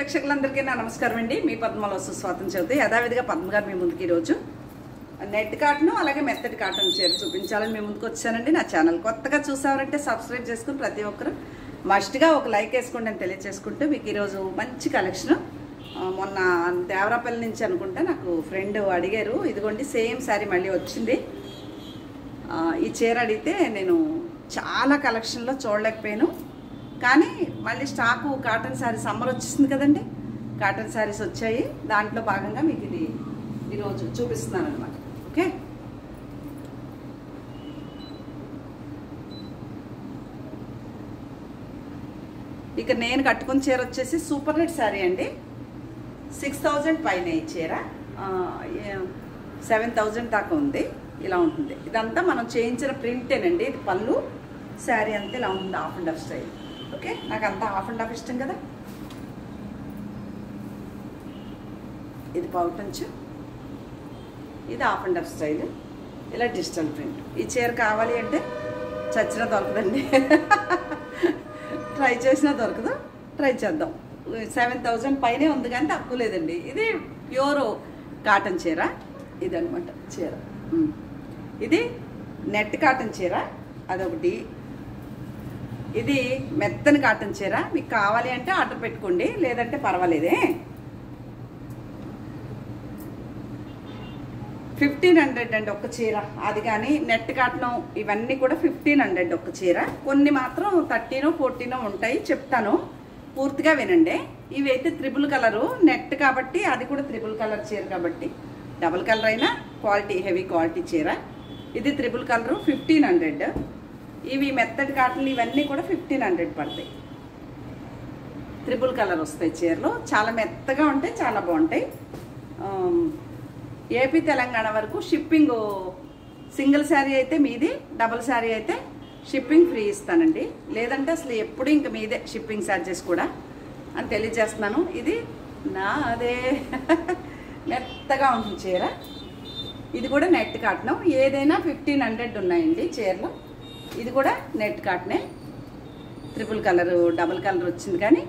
ప్రేక్షకులందరికీ నా నమస్కారం అండి. మీ పద్మలో సుస్వాగతం చెబుతూ యథావిధిగా పద్మ గారు మీ ముందుకు ఈరోజు నెట్ కాటన్ అలాగే మెత్తటి కాటన్ చీర చూపించాలని మీ ముందుకు వచ్చానండి. నా ఛానల్ కొత్తగా చూసారంటే సబ్స్క్రైబ్ చేసుకుని ప్రతి ఒక్కరు మస్ట్గా ఒక లైక్ వేసుకోండి అని తెలియజేసుకుంటూ మీకు ఈరోజు మంచి కలెక్షన్ మొన్న దేవరాపల్లి నుంచి అనుకుంటా నాకు ఫ్రెండ్ అడిగారు. ఇదిగోండి సేమ్ శారీ మళ్ళీ వచ్చింది. ఈ చీర అడిగితే నేను చాలా కలెక్షన్లో చూడలేకపోయాను, కానీ మళ్ళీ స్టాకు కాటన్ శారీ సమ్మర్ వచ్చేసింది కదండి, కాటన్ శారీస్ వచ్చాయి. దాంట్లో భాగంగా మీకు ఇది ఈరోజు చూపిస్తున్నాను అనమాట. ఓకే, ఇక నేను కట్టుకున్న చీర వచ్చేసి సూపర్ నెట్ శారీ అండి. 6000 పైన ఈ చీర 7000 దాకా ఉంది. ఇలా ఉంటుంది. ఇదంతా మనం చేయించిన ప్రింటేనండి. ఇది పళ్ళు, శారీ అంతా ఇలా ఉంది, half and half style. Okay, నాకు అంతా హాఫ్ అండ్ హాఫ్ ఇష్టం కదా. ఇది పౌటంచు, ఇది హాఫ్ అండ్ హాఫ్ స్టైల్, ఇలా డిజిటల్ ప్రింట్. ఈ చీర కావాలి అంటే చచ్చినా దొరకదండి, ట్రై చేసినా దొరకదు. ట్రై చేద్దాం. 7000 పైనే ఉంది కానీ తక్కువ లేదండి. ఇది ప్యూర్ కాటన్ చీర. ఇదనమాట చీర. ఇది నెట్ కాటన్ చీర అదొకటి. ఇది మెత్తని కాటన్ చీర. మీకు కావాలి అంటే ఆర్డర్ పెట్టుకోండి, లేదంటే పర్వాలేదే. 1500 అండి ఒక్క చీర. అది కానీ నెట్ కాటన్ ఇవన్నీ కూడా 1500 ఒక్క చీర. కొన్ని మాత్రం 13, 14 ఉంటాయి, చెప్తాను, పూర్తిగా వినండి. ఇవి అయితే త్రిబుల్ కలరు, నెట్ కాబట్టి అది కూడా త్రిబుల్ కలర్ చీర కాబట్టి డబుల్ కలర్ అయినా క్వాలిటీ, హెవీ క్వాలిటీ చీర. ఇది త్రిబుల్ కలరు 1500. ఇవి మెత్తటి కాటన్లు ఇవన్నీ కూడా 1500 పడతాయి. త్రిబుల్ కలర్ వస్తాయి చీరలు. చాలా మెత్తగా ఉంటాయి, చాలా బాగుంటాయి. ఏపీ తెలంగాణ వరకు షిప్పింగ్, సింగిల్ శారీ అయితే మీది, డబుల్ శారీ అయితే షిప్పింగ్ ఫ్రీ ఇస్తానండి. లేదంటే అసలు ఎప్పుడు ఇంక మీదే షిప్పింగ్ ఛార్జెస్ కూడా అని తెలియజేస్తున్నాను. ఇది నాదే. మెత్తగా ఉంటుంది చీర. ఇది కూడా నెట్ కాటన్. ఏదైనా 1500 ఉన్నాయండి చీరలు. ఇది కూడా నెట్ కాటనే, ట్రిపుల్ కలర్, డబుల్ కలర్ వచ్చింది, కానీ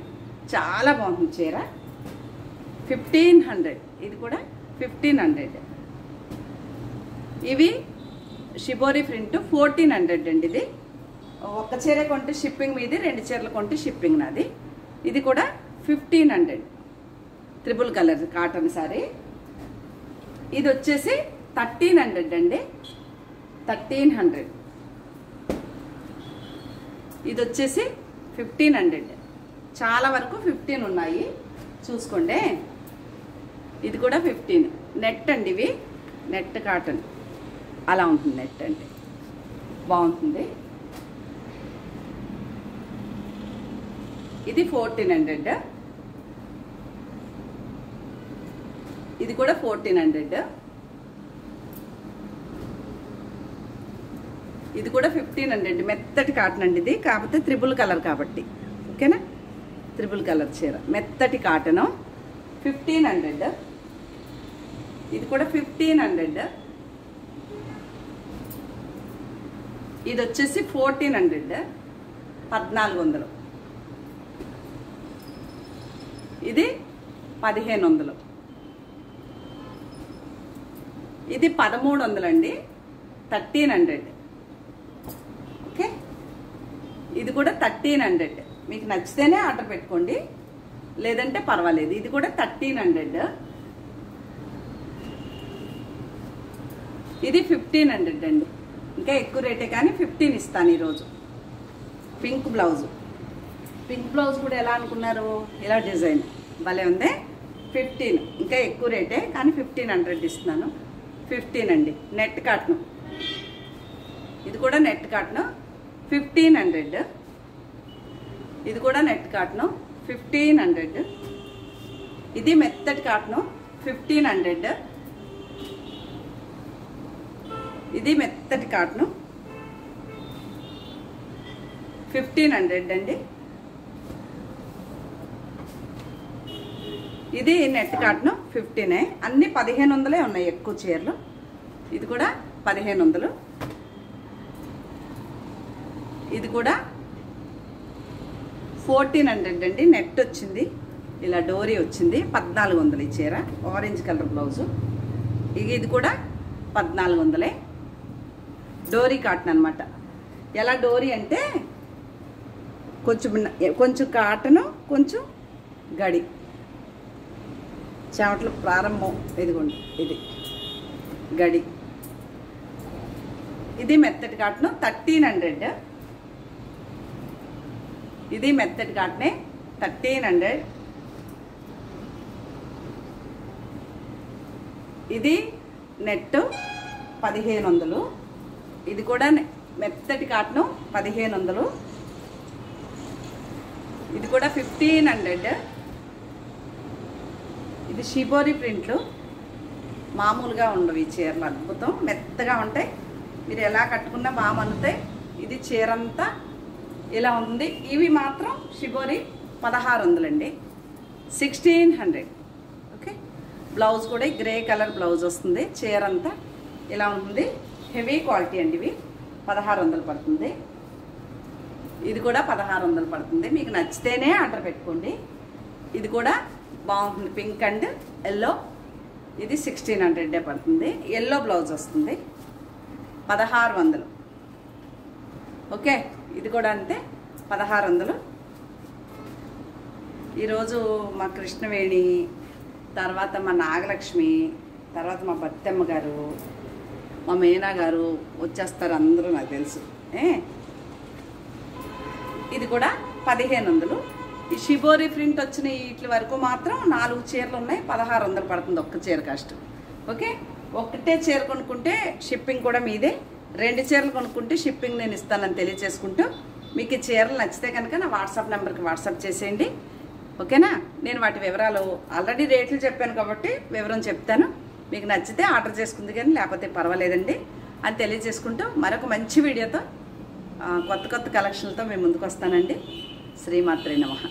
చాలా బాగుంటుంది చీర. 1500. ఇది కూడా 1500. ఇవి షిబోరి ప్రింట్ 1400 అండి. ఇది ఒక్క చీర కొంటే షిప్పింగ్ మీది, 2 చీరలు కొంటే షిప్పింగ్ నాది. ఇది కూడా 1500 ట్రిపుల్ కలర్ కాటన్ సారీ. ఇది వచ్చేసి 1300 అండి. 1300. ఇది వచ్చేసి 1500. చాలా వరకు 15 ఉన్నాయి, చూసుకోండి. ఇది కూడా 15 నెట్ అండి. ఇవి నెట్ కాటన్ అలా ఉంటుంది. నెట్ అంటే బాగుంటుంది. ఇది 1400. ఇది కూడా 1400. ఇది కూడా 1500. మెత్తటి కాటన్ అండి ఇది, కాకపోతే త్రిబుల్ కలర్ కాబట్టి. ఓకేనా, త్రిబుల్ కలర్ చీర, మెత్తటి కాటను 1500. ఇది కూడా 1500. ఇది వచ్చేసి 1400, 1400. ఇది 1500. ఇది 1300 అండి, 1300. ఓకే, ఇది కూడా 1300. మీకు నచ్చితేనే ఆర్డర్ పెట్టుకోండి, లేదంటే పర్వాలేదు. ఇది కూడా 1300. ఇది 1500 అండి. ఇంకా ఎక్కువ రేటే కానీ 15 ఇస్తాను ఈరోజు. Pink blouse. పింక్ బ్లౌజ్ కూడా ఎలా అనుకున్నారు, ఇలా డిజైన్ భలే ఉంది. 15, ఇంకా ఎక్కువ రేటే కానీ 1500 ఇస్తున్నాను. 15 అండి. Net cotton. ఇది కూడా నెట్ కాటన్ 1500. ఇది కూడా నెట్ కాటన్ 1500. ఇది మెత్తటి కాటన్ 1500. ఇది మెత్తటి కాటన్ 1500 అండి. ఇది నెట్ కాటన్ 15. అన్ని 1500 ఉన్నాయి ఎక్కువ చీరలు. ఇది కూడా 1500. ఇది కూడా 1400 అండి. నెట్ వచ్చింది ఇలా డోరీ వచ్చింది 1400 ఈ చీర. Orange colour blouse. ఇది కూడా 1400. డోరీ కాటన్ అనమాట. ఎలా డోరీ అంటే కొంచెం కాటను, కొంచెం గడి, చెమటలు ప్రారంభం. ఇదిగోండి, ఇది గడి. ఇది మెత్తటి కాటను 1300. ఇది మెత్తటి కాటనే 1300. ఇది నెట్ 1500. ఇది కూడా మెత్తటి కాటను 1500. ఇది కూడా 1500. ఇది షిబోరి ప్రింట్లు. మామూలుగా ఉండవు ఈ చీరలు, అద్భుతం మెత్తగా ఉంటాయి. మీరు ఎలా కట్టుకున్నా బాగా మన్నుతాయి. ఇది చీర అంతా ఇలా ఉంది. ఇవి మాత్రం షిబోరి 1600 అండి, 1600. ఓకే. బ్లౌజ్ కూడా గ్రే కలర్ బ్లౌజ్ వస్తుంది. చీర అంతా ఇలా ఉంటుంది. హెవీ క్వాలిటీ అండి. ఇవి 1600 పడుతుంది. ఇది కూడా 1600 పడుతుంది. మీకు నచ్చితేనే ఆర్డర్ పెట్టుకోండి. ఇది కూడా బాగుంటుంది, పింక్ అండ్ ఎల్లో. ఇది 1600 పడుతుంది. ఎల్లో బ్లౌజ్ వస్తుంది, 1600. ఓకే. ఇది కూడా అంతే, 1600. ఈరోజు మా కృష్ణవేణి, తర్వాత మా నాగలక్ష్మి, తర్వాత మా బత్తెమ్మ గారు, మా మీనా గారు వచ్చేస్తారు అందరూ, నాకు తెలుసు. ఇది కూడా 1500. ఈ షిబోరి ప్రింట్ వచ్చిన వీటి వరకు మాత్రం 4 చీరలు ఉన్నాయి, 1600 పడుతుంది ఒక్క చీర కాస్ట్. ఓకే. ఒకటే చీర కొనుక్కుంటే షిప్పింగ్ కూడా మీదే. 2 చీరలు కొనుక్కుంటే షిప్పింగ్ నేను ఇస్తానని తెలియచేసుకుంటూ, మీకు ఈ చీరలు నచ్చితే కనుక నా వాట్సాప్ నెంబర్కి వాట్సాప్ చేసేయండి. ఓకేనా. నేను వాటి వివరాలు ఆల్రెడీ రేట్లు చెప్పాను కాబట్టి వివరం చెప్తాను. మీకు నచ్చితే ఆర్డర్ చేసుకుంది, కానీ లేకపోతే పర్వాలేదండి అని తెలియజేసుకుంటూ మరొక మంచి వీడియోతో కొత్త కలెక్షన్లతో మేము ముందుకు వస్తానండి. శ్రీమాత్రే నమః.